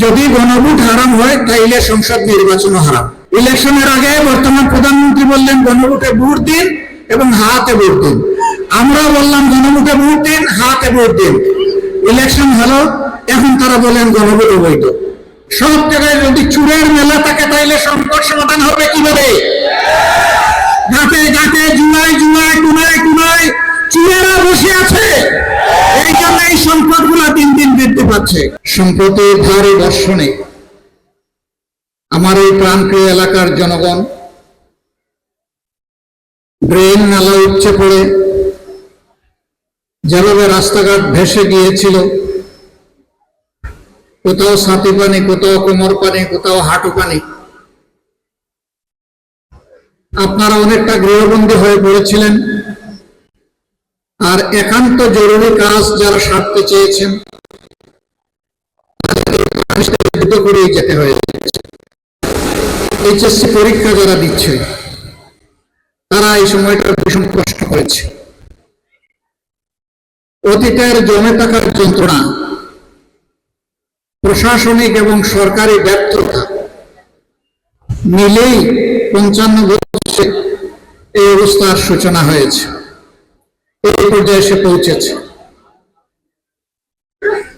যদি গণভোট হারাম হয় তাইলে সংসদ নির্বাচন হারাম। ইলেকশনের আগে বর্তমান প্রধানমন্ত্রী বললেন গণভোটে ভোট দিন এবং হাতে ভোট দিন। আমরা বললাম গণভোটে ভোট দিন, হাতে ভোট দিন। ইলেকশন হলো, এখন তারা বলেন গণভোট অবৈধ। সব জায়গায় যদি চুরের মেলা থাকে তাইলে সংকট সমাধান হবে কিভাবে? ঘাটে ঘাটে জুয়ায় জুয়ায় টুনায় টুনায় চুরেরা বসে আছে। এই জন্য এই সংকট গুলা দিন দিন বৃদ্ধি পাচ্ছে। সম্প্রতি ভারী বর্ষণে আমার এই প্রাণপ্রিয় এলাকার জনগণ ড্রেন নালা উপচে পড়ে যেভাবে রাস্তাঘাট ভেসে গিয়েছিল, কোথাও ছাতি পানি, কোথাও কোমর পানি, কোথাও হাঁটু পানি। আপনারা অনেকটা গৃহবন্দী হয়ে পড়েছিলেন, আর একান্ত জরুরি কাজ যারা সারতে চেয়েছেন করেই যেতে হয়েছে। এইচএসসি পরীক্ষা যারা দিচ্ছে তারা এই সময়টা ভীষণ কষ্ট করেছে। অতীতের জমে থাকার যন্ত্রণা, প্রশাসনিক এবং সরকারি ব্যর্থতা মিলেই 55 বছরে এই অবস্থার সূচনা হয়েছে, এই পর্যায়ে এসে পৌঁছেছে।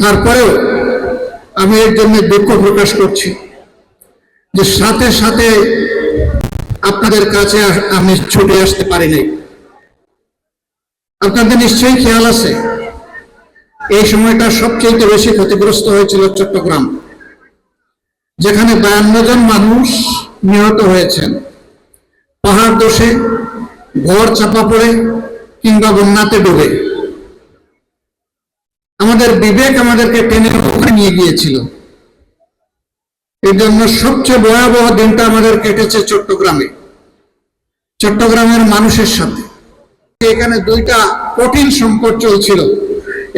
তারপরেও আমি এর জন্য দুঃখ প্রকাশ করছি যে সাথে সাথে আপনাদের কাছে আমি ছুটে আসতে পারিনি। আপনাদের নিশ্চয়ই খেয়াল আছে, এই সময়টা সবচেয়ে বেশি ক্ষতিগ্রস্ত হয়েছিল চট্টগ্রাম, যেখানে 52 জন মানুষ নিহত হয়েছেন পাহাড় ধসে, ঘর চাপা পড়ে কিংবা বন্যাতে ডুবে। আমাদের বিবেক আমাদেরকে টেনে নিয়ে গিয়েছিল। এই জন্য সবচেয়ে ভয়াবহ দিনটা আমাদের কেটেছে চট্টগ্রামে, চট্টগ্রামের মানুষের সাথে। এখানে দুইটা কঠিন সংকট চলছিল,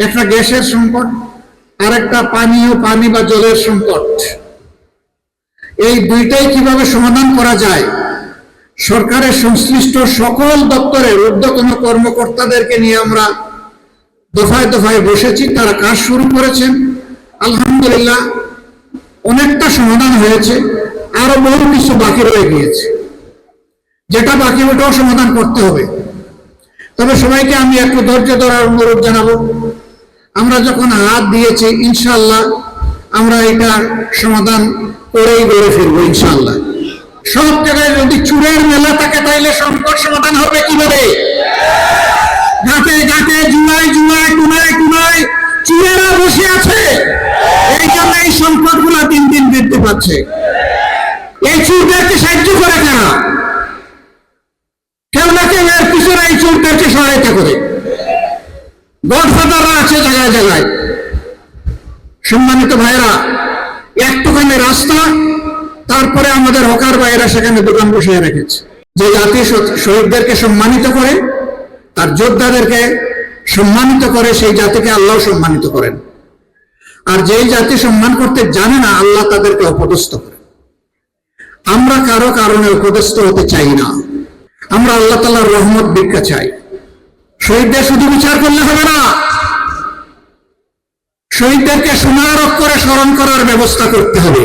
একটা গ্যাসের সংকট আর একটা পানি বা জলের সংকট। এই দুইটাই কিভাবে সমাধান করা যায়, সরকারের সংশ্লিষ্ট সকল দপ্তরের ঊর্ধ্বতন কর্মকর্তাদেরকে নিয়ে আমরা দফায় দফায় বসেছি। তারা কাজ শুরু করেছেন, আলহামদুলিল্লাহ অনেকটা সমাধান হয়েছে। আরো বহু কিছু বাকি রয়ে গিয়েছে, যেটা বাকি ওটাও সমাধান করতে হবে। তবে সবাইকে আমি একটু ধৈর্য ধরার অনুরোধ জানাবো। আমরা যখন হাত দিয়েছি, ইনশাআল্লাহ আমরা এটা সমাধান করেই গড়ে ফিরবো ইনশাআল্লাহ। সব জায়গায় যদি চুরের মেলা থাকে তাইলে সংকট সমাধান হবে কিভাবে? ঘাটে ঘাটে জুয়ায় জুয়ায় টুনায় টুনায় চুরেরা বসে আছে। এই জন্য এই সংকট গুলা দিন দিন বৃদ্ধি পাচ্ছে। এই চুরদেরকে সাহায্য করে কারা? কেউ না কেউ এর পিছনে এই চুরদেরকে সহায়তা করে। গডফাদাররা আছে জায়গায় জায়গায়। সম্মানিত ভাইরা, একটুখানি রাস্তা, তারপরে আমাদের হকার ভাইয়েরা সেখানে দোকান বসিয়ে রেখেছে। যে জাতি শহীদদেরকে সম্মানিত করে, তার যোদ্ধাদেরকে সম্মানিত করে, সেই জাতিকে আল্লাহ সম্মানিত করেন। আর যেই জাতি সম্মান করতে জানে না, আল্লাহ তাদেরকে অপদস্থ করে। আমরা কারো কারণে অপদস্থ হতে চাই না, আমরা আল্লাহ তাআলার রহমত ভিক্ষা চাই। শহীদদের শুধু বিচার করলে হবে না, শহীদদেরকে সোনার অক্ষরে স্মরণ করার ব্যবস্থা করতে হবে।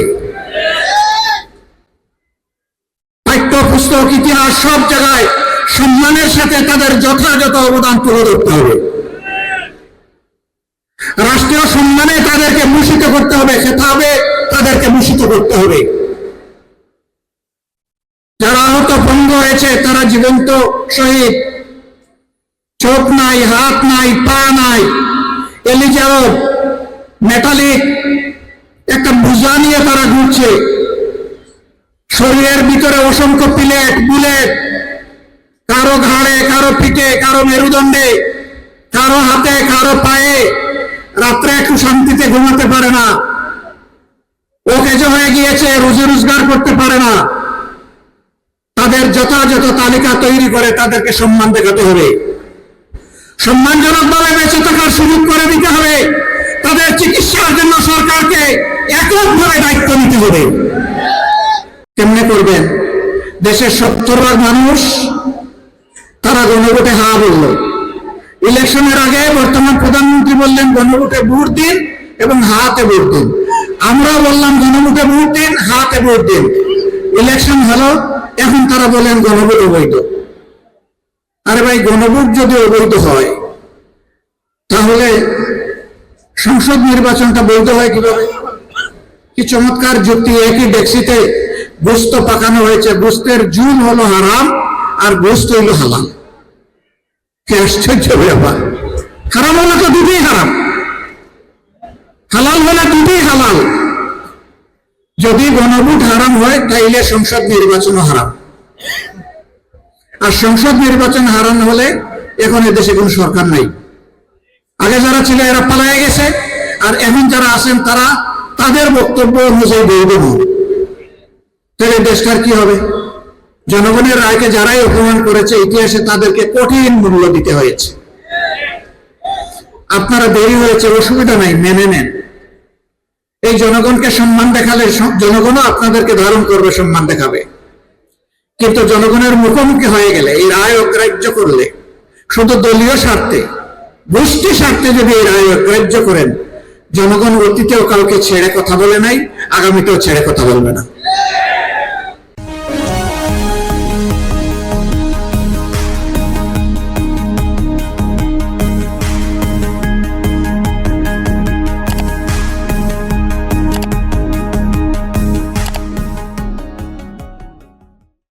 পাঠ্যপুস্তক, ইতিহাস সব জায়গায় সম্মানের সাথে তাদের যথাযথ অবদান তুলে ধরতে হবে। রাষ্ট্রীয় সম্মানে তাদেরকে ভূষিত করতে হবে, খেতাবে তাদেরকে ভূষিত করতে হবে। যারা আহত ভঙ্গ হয়েছে তারা জীবন্ত শহীদ, চোখ নাই, হাত নাই, পা নাই, এলিজারব মেটালিক একটা বোঝা নিয়ে তারা ঘুরছে। শরীরের ভিতরে অসংখ্য প্লেট, বুলেট, কারো ঘাড়ে, কারো পিঠে, কারো মেরুদণ্ডে, কারো হাতে, কারো পায়ে। রাত্রে একটু শান্তিতে ঘুমাতে পারে না, ওকেজো হয়ে গিয়েছে, রুজি রোজগার করতে পারে না। তাদের যথাযথ তালিকা তৈরি করে তাদেরকে সম্মান দেখাতে হবে, সম্মানজনকভাবে বেঁচে থাকার সুযোগ করে দিতে হবে। তাদের চিকিৎসার জন্য সরকারকে এককভাবে দায়িত্ব নিতে হবে। কেমনে করবেন? দেশের 70% মানুষ তারা গণভোটে হা বলল। ইলেকশনের আগে বর্তমান প্রধানমন্ত্রী বললেন গণভোটে ভোট দিন এবং হাতে ভোট দিন। আমরা বললাম গণভোটে ভোট দিন, হাতে ভোট দিন। ইলেকশন হলো, এখন তারা বলেন গণভোট অবৈধ। আরে ভাই, গণভোট যদি অবৈধ হয় তাহলে সংসদ নির্বাচনটা বৈধ হয় কিভাবে? কি চমৎকার যুক্তি! একই ডেক্সিতে গোস্ত পাকানো হয়েছে, গোস্তের জুল হলো হারাম আর গোস্ত হইলো হালাল। কি আশ্চর্য ব্যাপার! হারাম হলে তো দুটোই হারাম, হালাল হলে দুটোই হালাল। যদি গণভোট হারাম হয় তাইলে সংসদ নির্বাচনও হারাম। আর সংসদ নির্বাচন হারাম হলে এখন এদেশে কোনো সরকার নাই। আগে যারা ছিল এরা পালায়ে গেছে, আর এখন যারা আছেন তারা তাদের বক্তব্য অনুযায়ী বৈধ নন। তাহলে দেশটার কি হবে? জনগণের রায়কে যারাই অপমান করেছে ইতিহাসে তাদেরকে কঠিন মূল্য দিতে হয়েছে। আপনারা দেরি হয়েছে, অসুবিধা নাই, মেনে নেন। এই জনগণকে সম্মান দেখালে জনগণও আপনাদেরকে ধারণ করবে, সম্মান দেখাবে। কিন্তু জনগণের মুখোমুখি হয়ে গেলে, এই রায় অগ্রাহ্য করলে, শুধু দলীয় স্বার্থে, গোষ্ঠী স্বার্থে যদি এই রায় অগ্রাহ্য করেন, জনগণ অতীতেও কাউকে ছেড়ে কথা বলে নাই, আগামীতেও ছেড়ে কথা বলবে না।